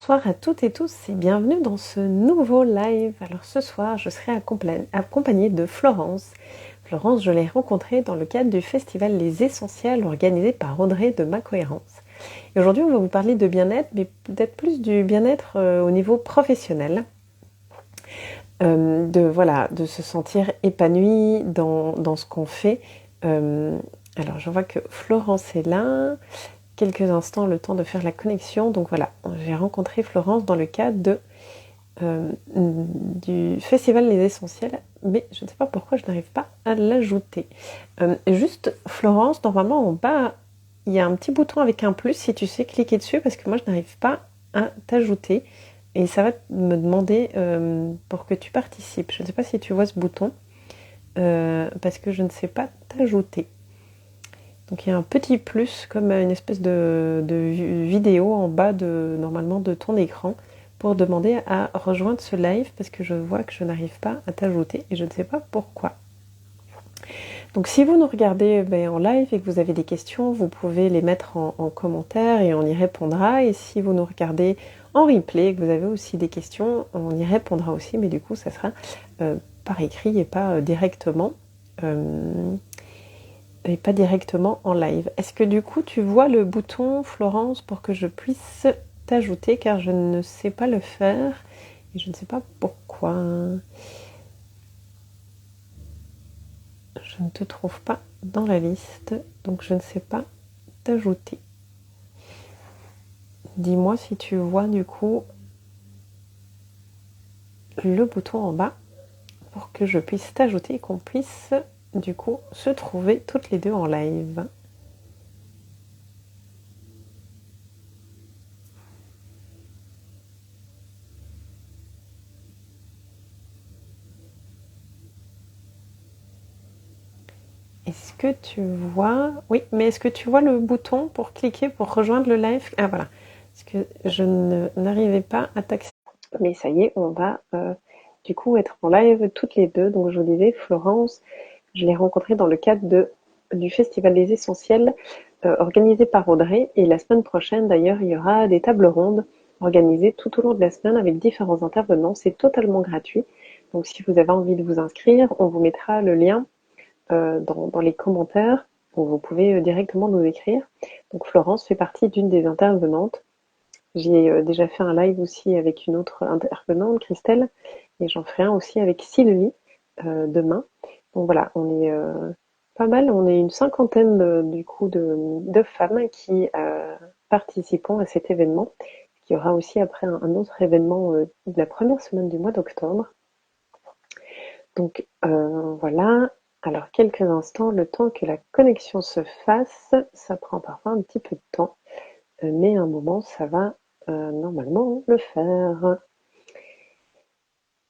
Bonsoir à toutes et tous et bienvenue dans ce nouveau live. Alors ce soir, je serai accompagnée de Florence. Florence, je l'ai rencontrée dans le cadre du festival Les Essentiels organisé par Audrey de Ma Cohérence. Et aujourd'hui, on va vous parler de bien-être, mais peut-être plus du bien-être au niveau professionnel. De se sentir épanoui dans ce qu'on fait. Alors je vois que Florence est là. Quelques instants, le temps de faire la connexion. Donc voilà, j'ai rencontré Florence dans le cadre du festival Les Essentiels, mais je ne sais pas pourquoi je n'arrive pas à l'ajouter. Juste, Florence, normalement en bas, il y a un petit bouton avec un plus si tu sais cliquer dessus, parce que moi je n'arrive pas à t'ajouter. Et ça va me demander pour que tu participes. Je ne sais pas si tu vois ce bouton, parce que je ne sais pas t'ajouter. Donc il y a un petit plus comme une espèce de vidéo en bas normalement de ton écran pour demander à rejoindre ce live parce que je vois que je n'arrive pas à t'ajouter et je ne sais pas pourquoi. Donc si vous nous regardez en live et que vous avez des questions, vous pouvez les mettre en commentaire et on y répondra. Et si vous nous regardez en replay et que vous avez aussi des questions, on y répondra aussi, mais du coup ça sera par écrit et pas directement. Et pas directement en live. Est-ce que du coup tu vois le bouton, Florence, pour que je puisse t'ajouter, car je ne sais pas le faire et je ne sais pas pourquoi. Je ne te trouve pas dans la liste, donc je ne sais pas t'ajouter. Dis-moi si tu vois du coup le bouton en bas pour que je puisse t'ajouter et qu'on puisse du coup se trouver toutes les deux en live. Est-ce que tu vois... Oui, mais est-ce que tu vois le bouton pour cliquer pour rejoindre le live? Ah voilà, parce que je n'arrivais pas à t'accéder. Mais ça y est, on va du coup être en live toutes les deux. Donc je vous disais, Florence, je l'ai rencontrée dans le cadre du Festival des Essentiels organisé par Audrey. Et la semaine prochaine, d'ailleurs, il y aura des tables rondes organisées tout au long de la semaine avec différents intervenants. C'est totalement gratuit. Donc si vous avez envie de vous inscrire, on vous mettra le lien dans les commentaires où vous pouvez directement nous écrire. Donc Florence fait partie d'une des intervenantes. J'ai déjà fait un live aussi avec une autre intervenante, Christelle, et j'en ferai un aussi avec Sylvie demain. Donc voilà, on est pas mal, on est une cinquantaine du coup de femmes qui participons à cet événement. Il y aura aussi après un autre événement de la première semaine du mois d'octobre. Donc voilà, alors quelques instants, le temps que la connexion se fasse, ça prend parfois un petit peu de temps, mais à un moment ça va normalement le faire.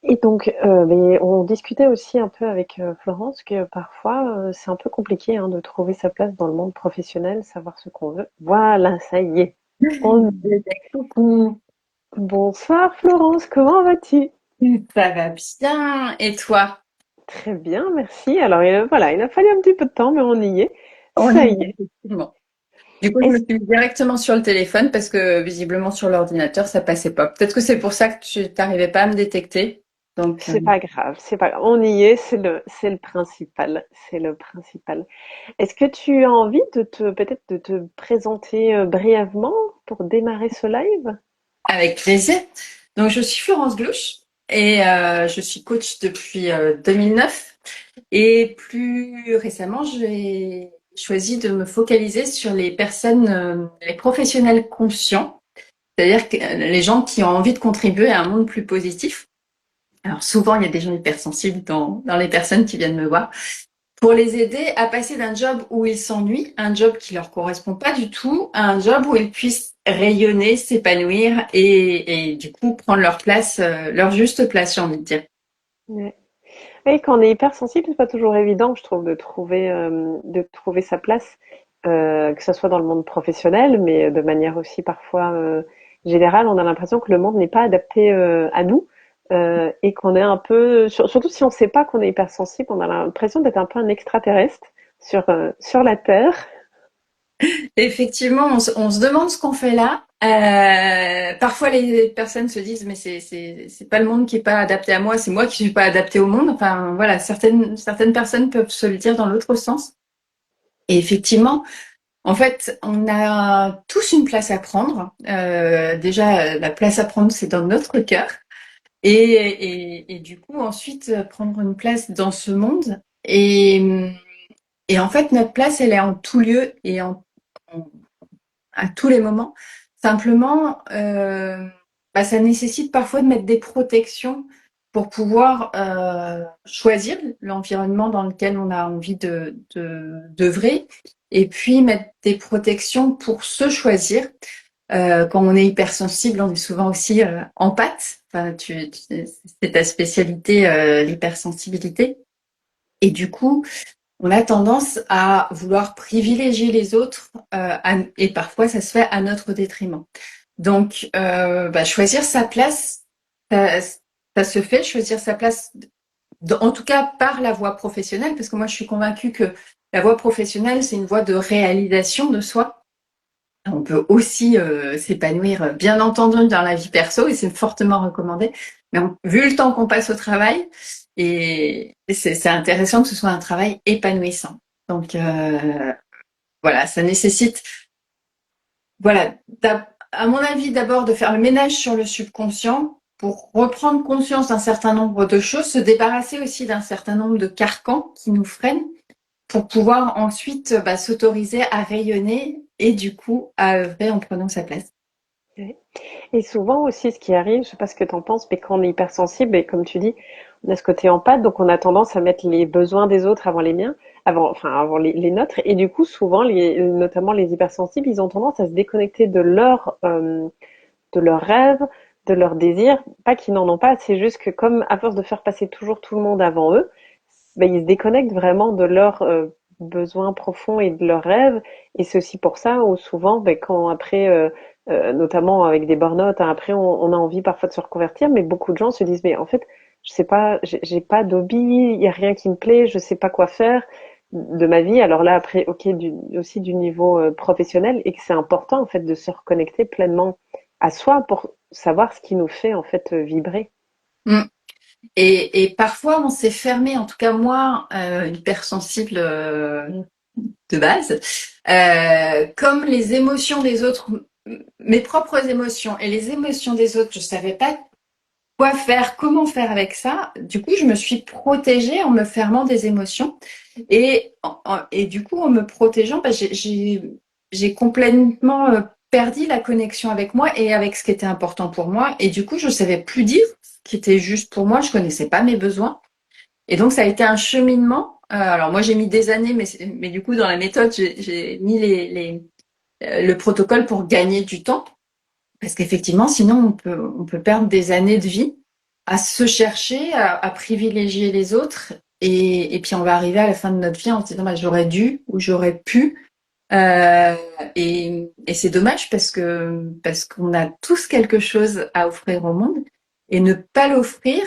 Et donc mais on discutait aussi un peu avec Florence que parfois c'est un peu compliqué de trouver sa place dans le monde professionnel, savoir ce qu'on veut. Voilà, ça y est. On... Coucou, Bonsoir Florence, comment vas-tu? ça va bien. Et toi? Très bien, merci. Alors voilà, il a fallu un petit peu de temps, mais on y est. On Ça y y est, est. effectivement. Du coup, je me Est-ce suis mis directement sur le téléphone parce que visiblement sur l'ordinateur, ça passait pas. Peut-être que c'est pour ça que tu t'arrivais pas à me détecter. Donc, C'est pas grave, c'est pas grave. On y est, c'est le principal, c'est le principal. Est-ce que tu as envie peut-être de te présenter brièvement pour démarrer ce live? avec plaisir. Donc, je suis Florence Glouche et je suis coach depuis 2009. Et plus récemment, j'ai choisi de me focaliser sur les personnes, les professionnels conscients, c'est-à-dire que les gens qui ont envie de contribuer à un monde plus positif. Alors souvent, il y a des gens hypersensibles dans les personnes qui viennent me voir pour les aider à passer d'un job où ils s'ennuient, un job qui leur correspond pas du tout, à un job où ils puissent rayonner, s'épanouir et du coup prendre leur place, leur juste place, j'ai envie de dire. Ouais. Oui, quand on est hypersensible, c'est pas toujours évident, je trouve, de trouver sa place, que ce soit dans le monde professionnel, mais de manière aussi parfois générale. On a l'impression que le monde n'est pas adapté à nous et qu'on est un peu, surtout si on ne sait pas qu'on est hypersensible, on a l'impression d'être un peu un extraterrestre sur la Terre. Effectivement, on se demande ce qu'on fait là. Parfois, les personnes se disent, mais c'est pas le monde qui est pas adapté à moi, c'est moi qui suis pas adaptée au monde. Enfin, voilà, certaines personnes peuvent se le dire dans l'autre sens. Et effectivement, en fait, on a tous une place à prendre. Déjà, la place à prendre, c'est dans notre cœur. Et du coup, ensuite, prendre une place dans ce monde. Et en fait, notre place, elle est en tout lieu et à tous les moments. Simplement, ça nécessite parfois de mettre des protections pour pouvoir choisir l'environnement dans lequel on a envie d'œuvrer, et puis mettre des protections pour se choisir. Quand on est hypersensible, on est souvent aussi en pâte. Enfin, c'est ta spécialité, l'hypersensibilité. Et du coup, on a tendance à vouloir privilégier les autres et parfois ça se fait à notre détriment. Donc, choisir sa place, ça se fait, choisir sa place, en tout cas par la voie professionnelle, parce que moi je suis convaincue que la voie professionnelle, c'est une voie de réalisation de soi. On peut aussi s'épanouir, bien entendu, dans la vie perso, et c'est fortement recommandé. Mais vu le temps qu'on passe au travail, et c'est intéressant que ce soit un travail épanouissant. Donc voilà, ça nécessite, voilà, à mon avis, d'abord de faire le ménage sur le subconscient pour reprendre conscience d'un certain nombre de choses, se débarrasser aussi d'un certain nombre de carcans qui nous freinent, pour pouvoir ensuite s'autoriser à rayonner et du coup à œuvrer en prenant sa place. Ouais. Et souvent aussi, ce qui arrive, je sais pas ce que tu en penses, mais quand on est hypersensible, et comme tu dis, on a ce côté empathe, donc on a tendance à mettre les besoins des autres avant les miens, avant les nôtres. Et du coup, souvent, notamment les hypersensibles, ils ont tendance à se déconnecter de leurs rêves, de leurs désirs. Pas qu'ils n'en ont pas, c'est juste que comme à force de faire passer toujours tout le monde avant eux, ben, ils se déconnectent vraiment de leurs besoins profonds et de leurs rêves. Et c'est aussi pour ça où souvent, ben, quand après, notamment avec des burn-out, hein, après on a envie parfois de se reconvertir, mais beaucoup de gens se disent, mais en fait, je sais pas, j'ai pas d'hobby, il y a rien qui me plaît, je sais pas quoi faire de ma vie. Alors là, après, ok, aussi du niveau professionnel, et que c'est important en fait de se reconnecter pleinement à soi pour savoir ce qui nous fait en fait vibrer. Mm. Et parfois, on s'est fermé, en tout cas moi, hypersensible de base, comme les émotions des autres, mes propres émotions et les émotions des autres, je savais pas quoi faire, comment faire avec ça. Du coup, je me suis protégée en me fermant des émotions. Et du coup, en me protégeant, j'ai complètement perdu la connexion avec moi et avec ce qui était important pour moi. Et du coup, je ne savais plus dire ce qui était juste pour moi. Je connaissais pas mes besoins. Et donc, ça a été un cheminement. Alors, moi, j'ai mis des années, mais du coup, dans la méthode, j'ai mis le protocole pour gagner du temps. Parce qu'effectivement, sinon, on peut perdre des années de vie à se chercher, à privilégier les autres. Et puis, on va arriver à la fin de notre vie en se disant, bah, j'aurais dû ou j'aurais pu. Euh, et c'est dommage parce qu'on a tous quelque chose à offrir au monde. Et ne pas l'offrir,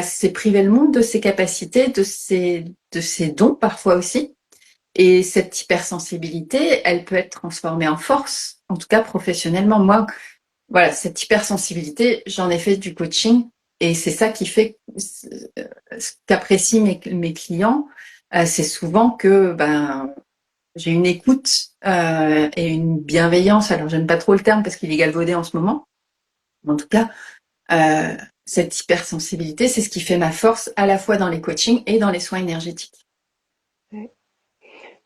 c'est priver le monde de ses capacités, de ses dons parfois aussi. Et cette hypersensibilité, elle peut être transformée en force, en tout cas professionnellement. Moi, voilà, cette hypersensibilité, j'en ai fait du coaching et c'est ça qui fait ce qu'apprécient mes clients, c'est souvent que j'ai une écoute et une bienveillance. Alors j'aime pas trop le terme parce qu'il est galvaudé en ce moment. Mais en tout cas, euh, cette hypersensibilité, c'est ce qui fait ma force à la fois dans les coachings et dans les soins énergétiques. Ouais.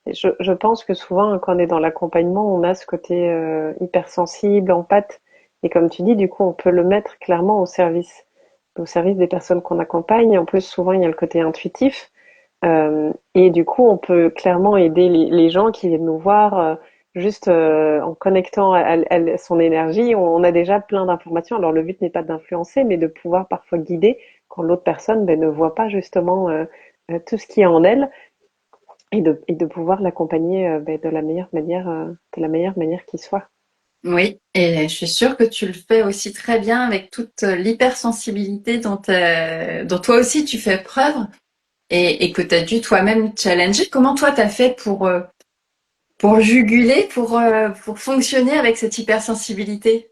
Et je pense que souvent, quand on est dans l'accompagnement, on a ce côté hypersensible, empathe. Et comme tu dis, du coup, on peut le mettre clairement au service des personnes qu'on accompagne. En plus, souvent, il y a le côté intuitif. Et du coup, on peut clairement aider les gens qui viennent nous voir juste en connectant à son énergie. On a déjà plein d'informations. Alors, le but n'est pas d'influencer, mais de pouvoir parfois guider quand l'autre personne ben, ne voit pas justement tout ce qui est en elle et de pouvoir l'accompagner ben, de la meilleure manière qui soit. Oui, et je suis sûre que tu le fais aussi très bien avec toute l'hypersensibilité dont toi aussi tu fais preuve et que tu as dû toi-même challenger. Comment toi t'as fait pour juguler, pour fonctionner avec cette hypersensibilité?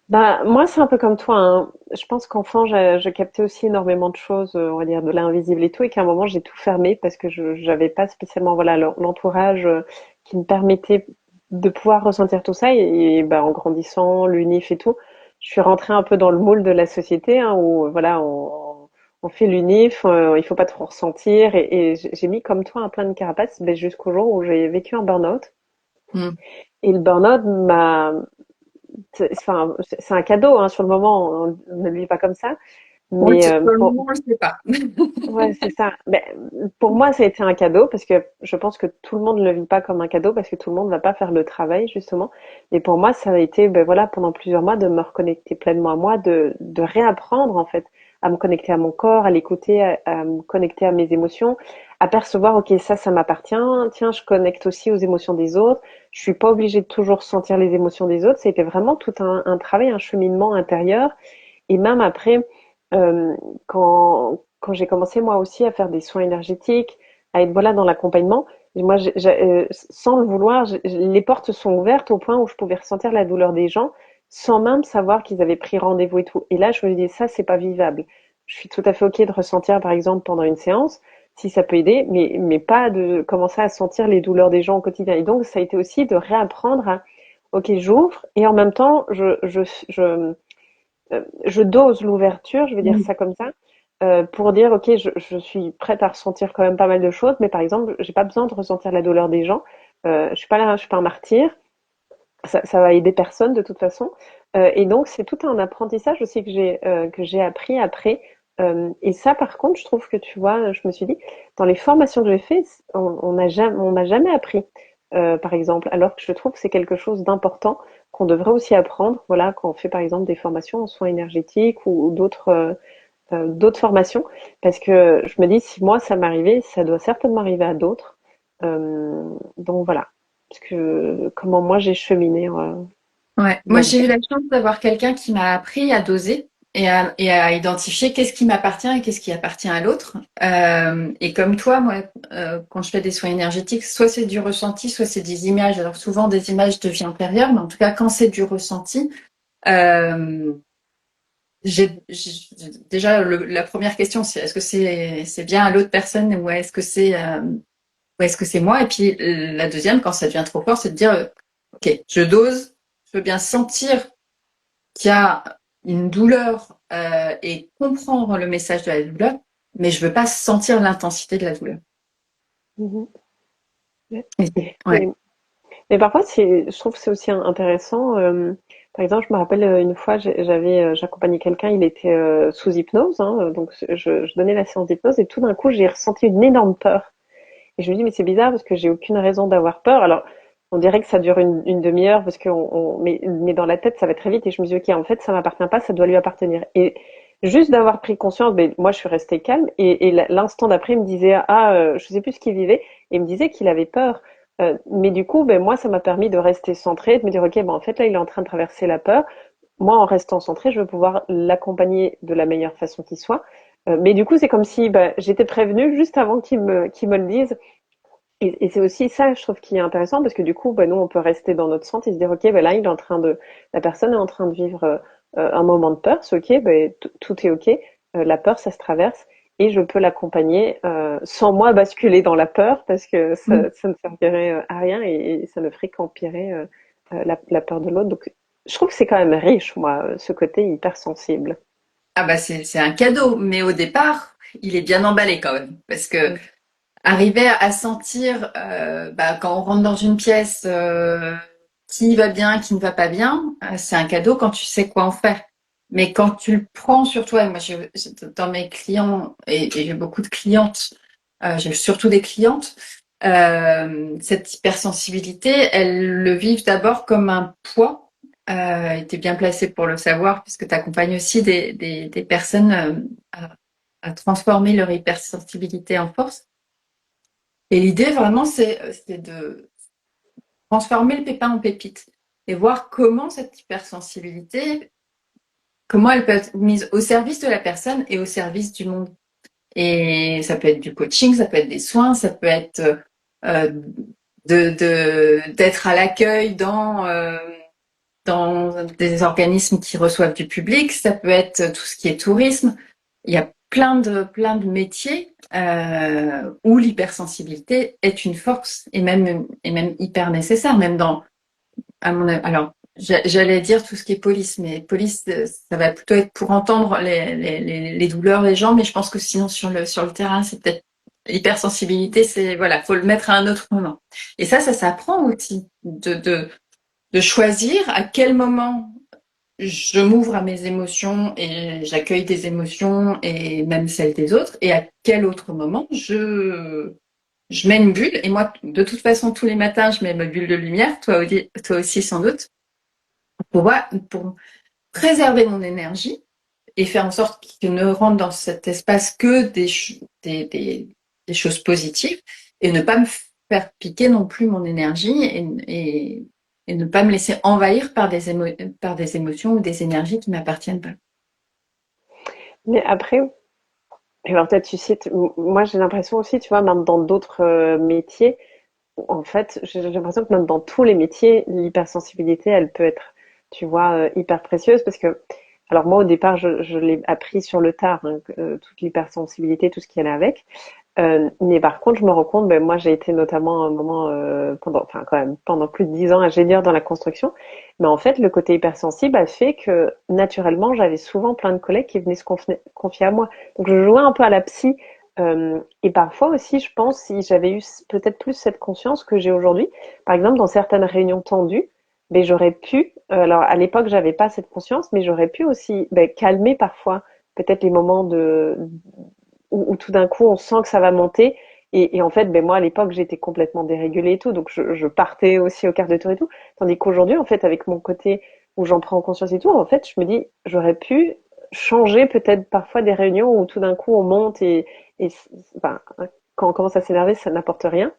Bah, moi, c'est un peu comme toi, hein. Je pense qu'enfant, je captais aussi énormément de choses, on va dire, de l'invisible et tout, et qu'à un moment, j'ai tout fermé parce que je j'avais pas spécialement, voilà, l'entourage qui me permettait de pouvoir ressentir tout ça. Et bah, en grandissant, l'UNIF et tout, je suis rentrée un peu dans le moule de la société, hein, où voilà, on fait l'UNIF, il faut pas trop ressentir, et j'ai mis comme toi un plein de carapace, ben, jusqu'au jour où j'ai vécu un burn-out. Hmm. Et le burn-out enfin, c'est un cadeau, hein, sur le moment, on ne le vit pas comme ça. Mais Pour le moment, on le sait pas. ouais, c'est ça. Ben, pour moi, ça a été un cadeau parce que je pense que tout le monde ne le vit pas comme un cadeau parce que tout le monde ne va pas faire le travail, justement. Mais pour moi, ça a été, ben voilà, pendant plusieurs mois, de me reconnecter pleinement à moi, de réapprendre, en fait, à me connecter à mon corps, à l'écouter, à me connecter à mes émotions, à percevoir, ok, ça m'appartient. Tiens, je connecte aussi aux émotions des autres. Je suis pas obligée de toujours sentir les émotions des autres. C'était vraiment tout un travail, un cheminement intérieur. Et même après, euh, quand j'ai commencé moi aussi à faire des soins énergétiques, à être voilà dans l'accompagnement, moi, sans le vouloir, les portes sont ouvertes au point où je pouvais ressentir la douleur des gens sans même savoir qu'ils avaient pris rendez-vous et tout. Et là, je me dis, ça, c'est pas vivable. Je suis tout à fait OK de ressentir, par exemple, pendant une séance, si ça peut aider, mais pas de commencer à sentir les douleurs des gens au quotidien. Et donc, ça a été aussi de réapprendre à, OK, j'ouvre, et en même temps, je dose l'ouverture, je vais dire Hmm. ça comme ça, pour dire ok, je suis prête à ressentir quand même pas mal de choses, mais par exemple, j'ai pas besoin de ressentir la douleur des gens. Je suis pas là, je suis pas un martyr. Ça va aider personne de toute façon. Et donc c'est tout un apprentissage aussi que j'ai appris après. Et ça, par contre, je trouve que tu vois, je me suis dit, dans les formations que j'ai faites, on m'a jamais appris, par exemple, alors que je trouve que c'est quelque chose d'important qu'on devrait aussi apprendre. Voilà, quand on fait par exemple des formations en soins énergétiques ou d'autres formations, parce que je me dis, si moi ça m'arrivait, ça doit certainement arriver à d'autres. Donc voilà, parce que comment moi j'ai cheminé Ouais. Moi, j'ai eu là-dedans. la chance d'avoir quelqu'un qui m'a appris à doser et à identifier qu'est-ce qui m'appartient et qu'est-ce qui appartient à l'autre. Et comme toi, moi, quand je fais des soins énergétiques, soit c'est du ressenti, soit c'est des images. Alors souvent des images de vie antérieure, mais en tout cas, quand c'est du ressenti, euh, déjà la première question, c'est est-ce que c'est bien à l'autre personne ou ou est-ce que c'est moi? Et puis la deuxième, quand ça devient trop fort, c'est de dire ok, je dose, je veux bien sentir qu'il y a une douleur et comprendre le message de la douleur, mais je veux pas sentir l'intensité de la douleur. Mhm. Ouais. Ouais. Mais, mais parfois, je trouve que c'est aussi intéressant. Par exemple, je me rappelle une fois, j'accompagnais quelqu'un, il était sous hypnose, hein, donc je donnais la séance d'hypnose et tout d'un coup, j'ai ressenti une énorme peur. Et je me dis, mais c'est bizarre parce que j'ai aucune raison d'avoir peur. Alors, on dirait que ça dure une demi-heure parce que mais dans la tête, ça va très vite. Et je me dis, ok, en fait, ça m'appartient pas, ça doit lui appartenir. Et juste d'avoir pris conscience, ben, moi, je suis restée calme. Et l'instant d'après, il me disait, je sais plus ce qu'il vivait. Et il me disait qu'il avait peur. Mais du coup, ben, moi, ça m'a permis de rester centrée, de me dire, ok, ben, en fait, là, il est en train de traverser la peur. Moi, en restant centrée, je veux pouvoir l'accompagner de la meilleure façon qui soit. Mais du coup, c'est comme si bah, j'étais prévenue juste avant qu'il me le dise. Et c'est aussi ça, je trouve, qui est intéressant parce que du coup, bah, nous, on peut rester dans notre centre et se dire, ok, bah, là, la personne est en train de vivre un moment de peur, c'est ok, bah, tout est ok, la peur, ça se traverse et je peux l'accompagner sans moi basculer dans la peur parce que ça ne servirait à rien et ça ne ferait qu'empirer la peur de l'autre. Donc, je trouve que c'est quand même riche, moi, ce côté hypersensible. Ah bah c'est un cadeau, mais au départ, il est bien emballé quand même, parce que Mm. arriver à sentir bah, quand on rentre dans une pièce qui va bien, qui ne va pas bien, c'est un cadeau quand tu sais quoi en faire. Mais quand tu le prends sur toi, et moi dans mes clients, et j'ai beaucoup de clientes, j'ai surtout des clientes, cette hypersensibilité, elles le vivent d'abord comme un poids. Et tu es bien placé pour le savoir, puisque tu accompagnes aussi des personnes à transformer leur hypersensibilité en force. Et l'idée, vraiment, c'est de transformer le pépin en pépite et voir comment cette hypersensibilité, comment elle peut être mise au service de la personne et au service du monde. Et ça peut être du coaching, ça peut être des soins, ça peut être d'être à l'accueil dans des organismes qui reçoivent du public. Ça peut être tout ce qui est tourisme. Il y a plein de métiers où l'hypersensibilité est une force et même hyper nécessaire, même dans alors j'allais dire tout ce qui est police, mais police ça va plutôt être pour entendre les douleurs des gens, mais je pense que sinon sur le terrain c'est peut-être hypersensibilité, c'est voilà, faut le mettre à un autre moment. Et ça s'apprend aussi de choisir à quel moment je m'ouvre à mes émotions et j'accueille des émotions et même celles des autres, et à quel autre moment je mets une bulle. Et moi, de toute façon, tous les matins, je mets ma bulle de lumière, toi aussi sans doute, pour préserver mon énergie et faire en sorte qu'il ne rentre dans cet espace que des choses positives, et ne pas me faire piquer non plus mon énergie, et ne pas me laisser envahir par des émotions ou des énergies qui ne m'appartiennent pas. Mais après, alors peut-être tu cites, moi j'ai l'impression aussi, tu vois, même dans d'autres métiers, en fait, j'ai l'impression que même dans tous les métiers, l'hypersensibilité, elle peut être, tu vois, hyper précieuse parce que, alors moi au départ, je l'ai appris sur le tard, hein, toute l'hypersensibilité, tout ce qui allait avec. Mais par contre, je me rends compte, ben, moi j'ai été notamment à un moment, enfin quand même, pendant plus de 10 ans ingénieur dans la construction. Mais en fait, le côté hypersensible a fait que naturellement, j'avais souvent plein de collègues qui venaient se confier à moi. Donc je jouais un peu à la psy. Et parfois aussi, je pense, si j'avais eu peut-être plus cette conscience que j'ai aujourd'hui, par exemple dans certaines réunions tendues, ben, j'aurais pu, alors à l'époque, j'avais pas cette conscience, mais j'aurais pu aussi ben, calmer parfois peut-être les moments où tout d'un coup on sent que ça va monter. Et en fait, ben moi à l'époque j'étais complètement dérégulée et tout, donc je partais aussi au quart de tour et tout. Tandis qu'aujourd'hui, en fait, avec mon côté où j'en prends conscience et tout, en fait, je me dis j'aurais pu changer peut-être parfois des réunions où tout d'un coup on monte et enfin, quand on commence à s'énerver, ça n'apporte rien.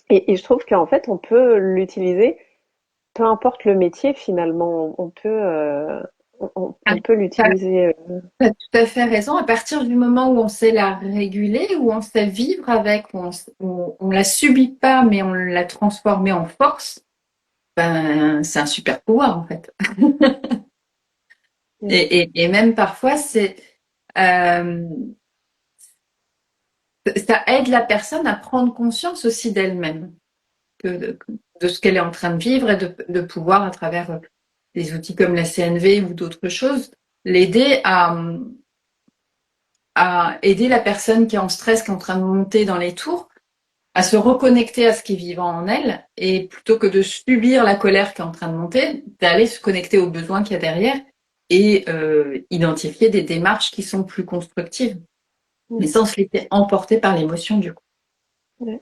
Et je trouve qu'en fait, on peut l'utiliser, peu importe le métier finalement, on peut l'utiliser. Tu as tout à fait raison. À partir du moment où on sait la réguler, où on sait vivre avec, où on la subit pas, mais on l'a transformée en force, ben, c'est un super pouvoir en fait. Et même parfois, euh, ça aide la personne à prendre conscience aussi d'elle-même, de ce qu'elle est en train de vivre, et de pouvoir, à travers des outils comme la CNV ou d'autres choses, l'aider à aider la personne qui est en stress, qui est en train de monter dans les tours, à se reconnecter à ce qui est vivant en elle, et plutôt que de subir la colère qui est en train de monter, d'aller se connecter aux besoins qu'il y a derrière, et identifier des démarches qui sont plus constructives, mais sans se laisser emporter par l'émotion du coup. Ouais.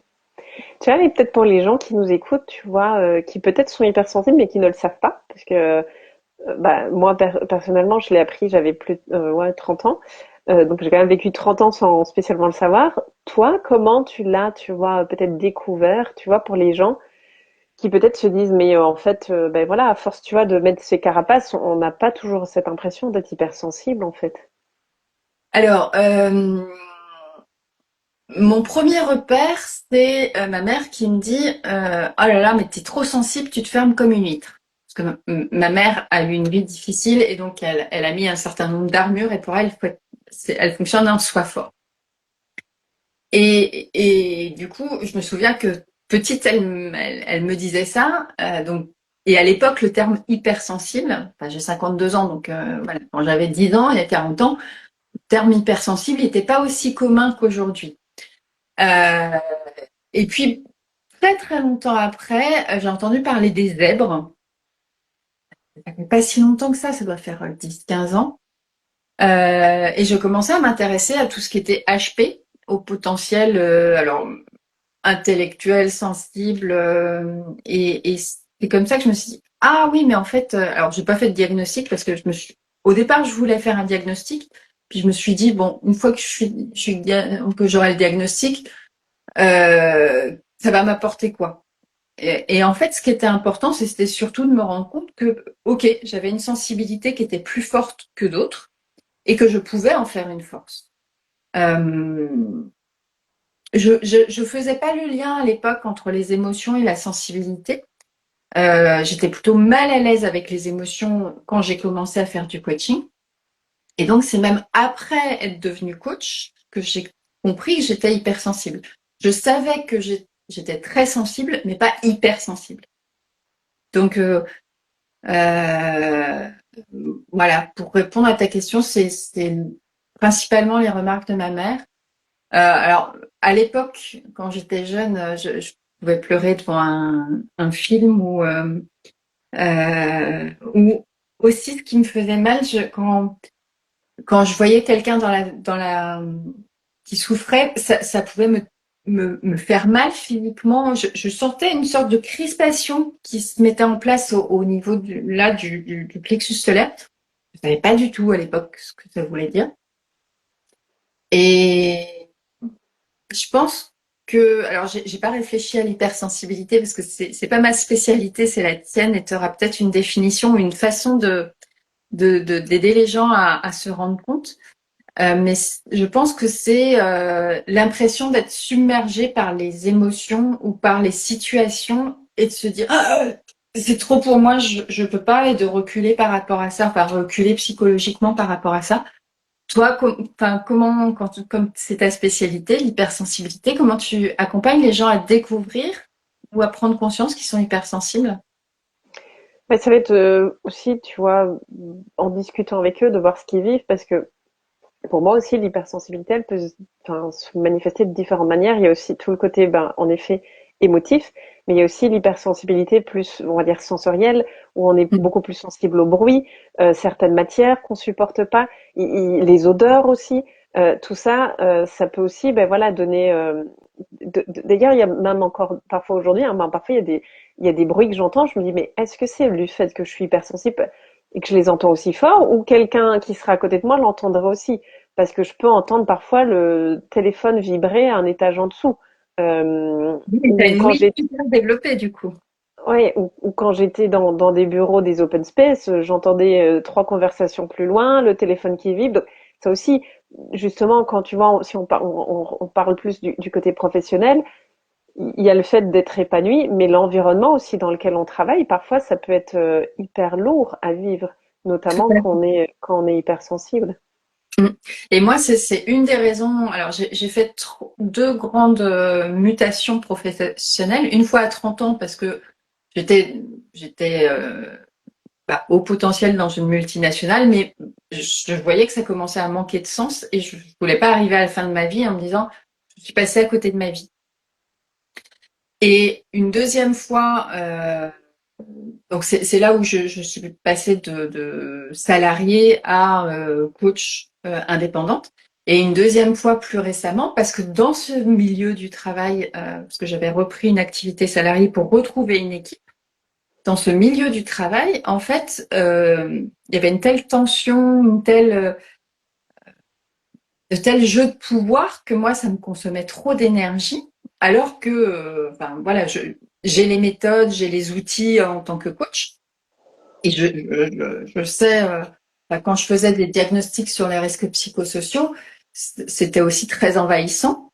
Tu vois, mais peut-être pour les gens qui nous écoutent, tu vois, qui peut-être sont hypersensibles mais qui ne le savent pas, parce que bah, moi personnellement, je l'ai appris, j'avais plus ouais, 30 ans, donc j'ai quand même vécu 30 ans sans spécialement le savoir. Toi, comment tu l'as, tu vois, peut-être découvert, tu vois, pour les gens qui peut-être se disent, mais en fait, ben voilà, à force, tu vois, de mettre ces carapaces, on n'a pas toujours cette impression d'être hypersensible, en fait. Alors, mon premier repère, c'est ma mère qui me dit oh là là, mais t'es trop sensible, tu te fermes comme une huître. Parce que ma mère a eu une vie difficile, et donc elle a mis un certain nombre d'armures, et pour elle, elle fonctionne en soi fort. Et du coup, je me souviens que petite, elle me disait ça. Donc, et à l'époque, le terme hypersensible, enfin, j'ai 52 ans, donc voilà, quand j'avais 10 ans, il y a 40 ans, le terme hypersensible n'était pas aussi commun qu'aujourd'hui. Euh, et puis, très très longtemps après, j'ai entendu parler des zèbres. Ça fait pas si longtemps que ça doit faire 10-15 ans. Et je commençais à m'intéresser à tout ce qui était HP, au potentiel, alors intellectuel, sensible, et c'est comme ça que je me suis dit, ah oui, mais en fait, alors j'ai pas fait de diagnostic parce que au départ, je voulais faire un diagnostic, puis je me suis dit, bon, une fois que que j'aurai le diagnostic, ça va m'apporter quoi? Et en fait, ce qui était important, c'était surtout de me rendre compte que, ok, j'avais une sensibilité qui était plus forte que d'autres, et que je pouvais en faire une force. Euh, je faisais pas le lien à l'époque entre les émotions et la sensibilité. J'étais plutôt mal à l'aise avec les émotions quand j'ai commencé à faire du coaching. Et donc, c'est même après être devenue coach que j'ai compris que j'étais hypersensible. Je savais que j'étais très sensible, mais pas hypersensible. Donc, euh, voilà, pour répondre à ta question, c'est principalement les remarques de ma mère. Alors, à l'époque, quand j'étais jeune, je pouvais pleurer devant un film ou aussi ce qui me faisait mal, quand je voyais quelqu'un qui souffrait, ça pouvait me faire mal physiquement. Je sentais une sorte de crispation qui se mettait en place au niveau du plexus solaire. Je savais pas du tout à l'époque ce que ça voulait dire. Et je pense alors j'ai pas réfléchi à l'hypersensibilité parce que c'est pas ma spécialité, c'est la tienne et tu auras peut-être une définition ou une façon d'aider les gens à se rendre compte. Mais je pense que c'est l'impression d'être submergé par les émotions ou par les situations et de se dire c'est trop pour moi, je peux pas et de reculer par rapport à ça, enfin reculer psychologiquement par rapport à ça. Toi, comment, comme c'est ta spécialité, l'hypersensibilité, comment tu accompagnes les gens à découvrir ou à prendre conscience qu'ils sont hypersensibles? Mais ça va être aussi, tu vois, en discutant avec eux, de voir ce qu'ils vivent, parce que pour moi aussi, l'hypersensibilité, elle peut se manifester de différentes manières. Il y a aussi tout le côté, ben, en effet, émotif, mais il y a aussi l'hypersensibilité plus, on va dire, sensorielle, où on est beaucoup plus sensible au bruit, certaines matières qu'on supporte pas, les odeurs aussi. Tout ça, ça peut aussi, ben voilà, donner. D'ailleurs, il y a même encore parfois aujourd'hui, hein, ben, parfois il y a des bruits que j'entends. Je me dis, mais est-ce que c'est le fait que je suis hypersensible et que je les entends aussi fort, ou quelqu'un qui sera à côté de moi l'entendrait aussi? Parce que je peux entendre parfois le téléphone vibrer à un étage en dessous. Oui, tu as Ou une quand ouïe j'ai super développée du coup. Ouais, ou quand j'étais dans des bureaux, des open space, j'entendais trois conversations plus loin, le téléphone qui vibre. Donc, ça aussi, justement, quand tu vois, si on parle plus du côté professionnel, il y a le fait d'être épanoui, mais l'environnement aussi dans lequel on travaille, parfois, ça peut être hyper lourd à vivre, Tout notamment à fait. quand on est hypersensible. Mm. Et moi, c'est une des raisons. Alors, j'ai fait deux grandes mutations professionnelles. Une fois à 30 ans, parce que j'étais au potentiel dans une multinationale, mais je voyais que ça commençait à manquer de sens et je voulais pas arriver à la fin de ma vie en me disant, je suis passée à côté de ma vie. Et une deuxième fois, donc c'est là où je suis passée de salariée à coach indépendante. Et une deuxième fois plus récemment, parce que dans ce milieu du travail, parce que j'avais repris une activité salariée pour retrouver une équipe, dans ce milieu du travail, en fait, il y avait une telle tension, de tel jeu de pouvoir que moi, ça me consommait trop d'énergie, alors que, enfin, voilà, j'ai les méthodes, j'ai les outils en tant que coach, et je sais, quand je faisais des diagnostics sur les risques psychosociaux, c'était aussi très envahissant.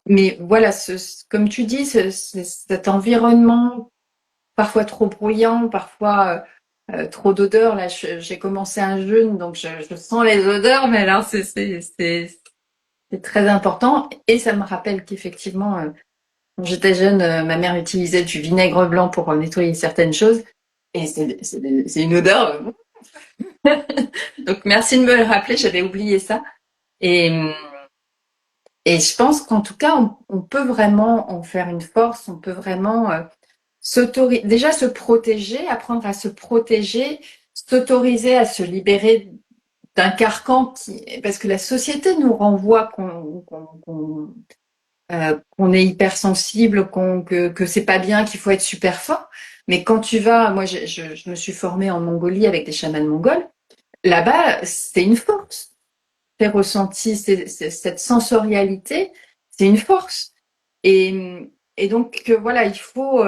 Mais voilà, comme tu dis, cet environnement parfois trop bruyant, parfois trop d'odeurs. Là, j'ai commencé un jeûne, donc je sens les odeurs, mais alors c'est très important. Et ça me rappelle qu'effectivement, quand j'étais jeune, ma mère utilisait du vinaigre blanc pour nettoyer certaines choses. Et c'est une odeur. Donc merci de me le rappeler, j'avais oublié ça. Et, et je pense qu'en tout cas, on peut vraiment en faire une force, on peut vraiment déjà se protéger, apprendre à se protéger, s'autoriser à se libérer d'un carcan parce que la société nous renvoie qu'on est hypersensible, que c'est pas bien, qu'il faut être super fort. Mais quand tu vas, moi je me suis formée en Mongolie avec des chamans mongols, là-bas c'est une force. J'ai ressenti cette sensorialité, c'est une force. Et donc voilà, il faut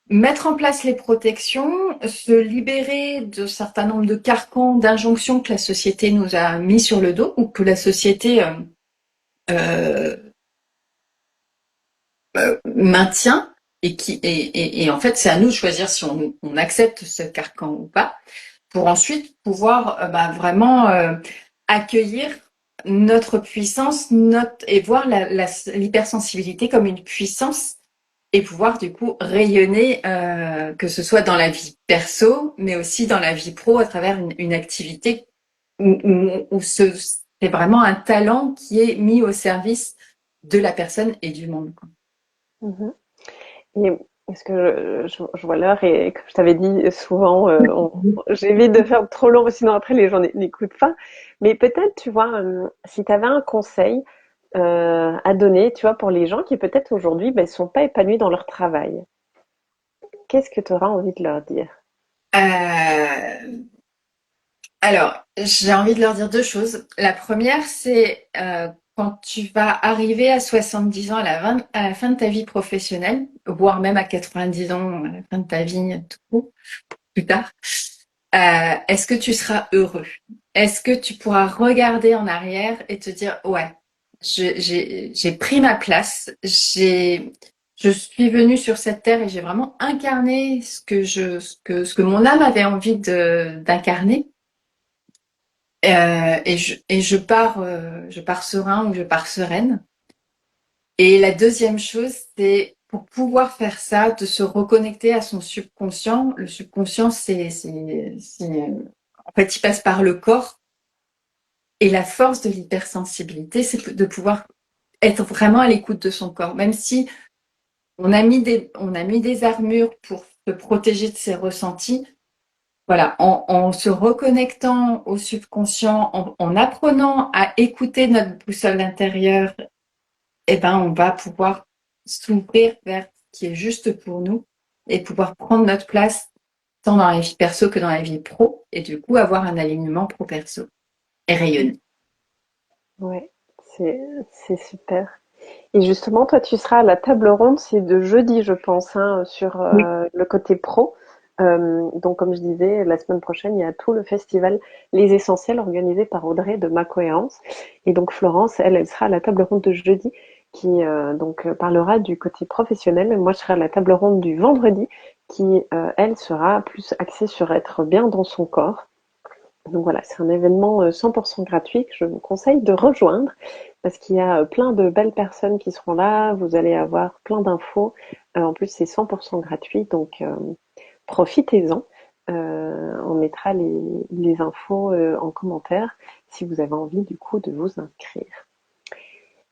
mettre en place les protections, se libérer de certain nombre de carcans, d'injonctions que la société nous a mis sur le dos ou que la société euh, maintient et en fait, c'est à nous de choisir si on accepte ce carcan ou pas, pour ensuite pouvoir vraiment accueillir notre puissance, et voir l'hypersensibilité comme une puissance et pouvoir du coup rayonner, que ce soit dans la vie perso, mais aussi dans la vie pro à travers une activité où c'est vraiment un talent qui est mis au service de la personne et du monde, quoi. Mhm. Et est-ce que je vois l'heure et comme je t'avais dit souvent, j'évite de faire trop long, sinon après les gens n'écoutent pas. Mais peut-être, tu vois, si tu avais un conseil à donner, tu vois, pour les gens qui peut-être aujourd'hui ne sont pas épanouis dans leur travail, qu'est-ce que tu auras envie de leur dire? Euh, Alors, j'ai envie de leur dire deux choses. La première, c'est quand tu vas arriver à 70 ans, à la fin de ta vie professionnelle, voire même à 90 ans, à la fin de ta vie, tout court, plus tard, est-ce que tu seras heureux? Est-ce que tu pourras regarder en arrière et te dire, ouais, j'ai pris ma place, je suis venue sur cette terre et j'ai vraiment incarné ce que mon âme avait envie d'incarner. Et je pars serein ou je pars sereine. Et la deuxième chose, c'est pour pouvoir faire ça, de se reconnecter à son subconscient. Le subconscient, en fait, il passe par le corps. Et la force de l'hypersensibilité, c'est de pouvoir être vraiment à l'écoute de son corps. Même si on a mis des armures pour se protéger de ses ressentis, voilà, en se reconnectant au subconscient, en apprenant à écouter notre boussole intérieure, eh ben, on va pouvoir s'ouvrir vers ce qui est juste pour nous et pouvoir prendre notre place tant dans la vie perso que dans la vie pro et du coup avoir un alignement pro-perso et rayonner. Ouais, c'est c'est super. Et justement, toi, tu seras à la table ronde, c'est de jeudi, je pense, hein, sur Oui. le côté pro. Donc, comme je disais, la semaine prochaine, il y a tout le festival Les Essentiels organisé par Audrey de Ma Cohérence. Et donc, Florence, elle sera à la table ronde de jeudi qui parlera du côté professionnel. Et moi, je serai à la table ronde du vendredi qui, elle, sera plus axée sur être bien dans son corps. Donc voilà, c'est un événement 100% gratuit que je vous conseille de rejoindre parce qu'il y a plein de belles personnes qui seront là. Vous allez avoir plein d'infos. En plus, c'est 100% gratuit, donc profitez-en. On mettra les infos en commentaire si vous avez envie du coup de vous inscrire.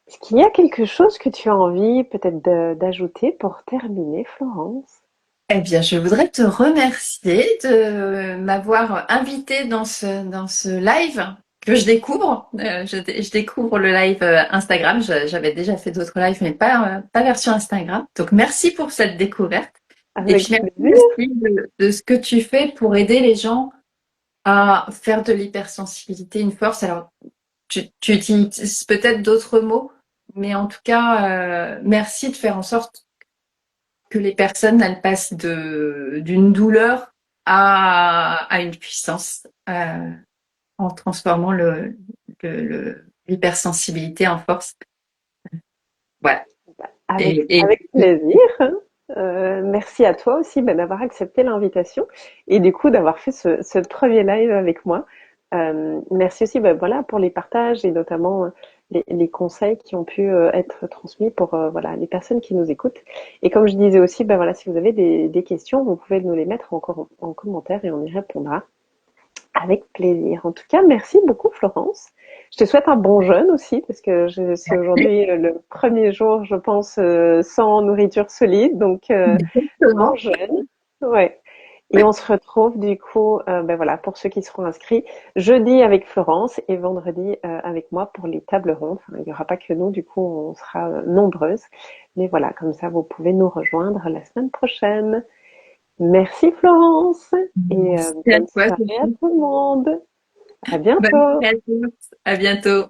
Est-ce qu'il y a quelque chose que tu as envie peut-être d'ajouter pour terminer, Florence? Eh bien, je voudrais te remercier de m'avoir invité dans ce live que je découvre. Je découvre le live Instagram. J'avais déjà fait d'autres lives, mais pas version Instagram. Donc, merci pour cette découverte. Et puis, Avec merci plaisir. aussi de ce que tu fais pour aider les gens à faire de l'hypersensibilité une force. Alors, tu utilises peut-être d'autres mots, mais en tout cas, merci de faire en sorte que les personnes elles passent d'une douleur à une puissance, en transformant l'hypersensibilité en force. Voilà. Et Avec plaisir. Merci à toi aussi d'avoir accepté l'invitation et du coup d'avoir fait ce premier live avec moi. Merci aussi voilà, pour les partages et notamment les conseils qui ont pu être transmis pour voilà, les personnes qui nous écoutent. Et comme je disais aussi, voilà, si vous avez des questions, vous pouvez nous les mettre en commentaire et on y répondra. Avec plaisir. En tout cas, merci beaucoup, Florence. Je te souhaite un bon jeûne aussi, parce que c'est aujourd'hui le premier jour, je pense, sans nourriture solide. Donc, bon exactement. jeûne. Ouais. Et on se retrouve du coup, voilà, pour ceux qui seront inscrits, jeudi avec Florence et vendredi avec moi pour les tables rondes. Enfin, il n'y aura pas que nous, du coup, on sera nombreuses. Mais voilà, comme ça, vous pouvez nous rejoindre la semaine prochaine. Merci Florence et Merci à bonne toi, soirée à Sophie. tout le monde. À Bonne bientôt. soirée à tous. À bientôt.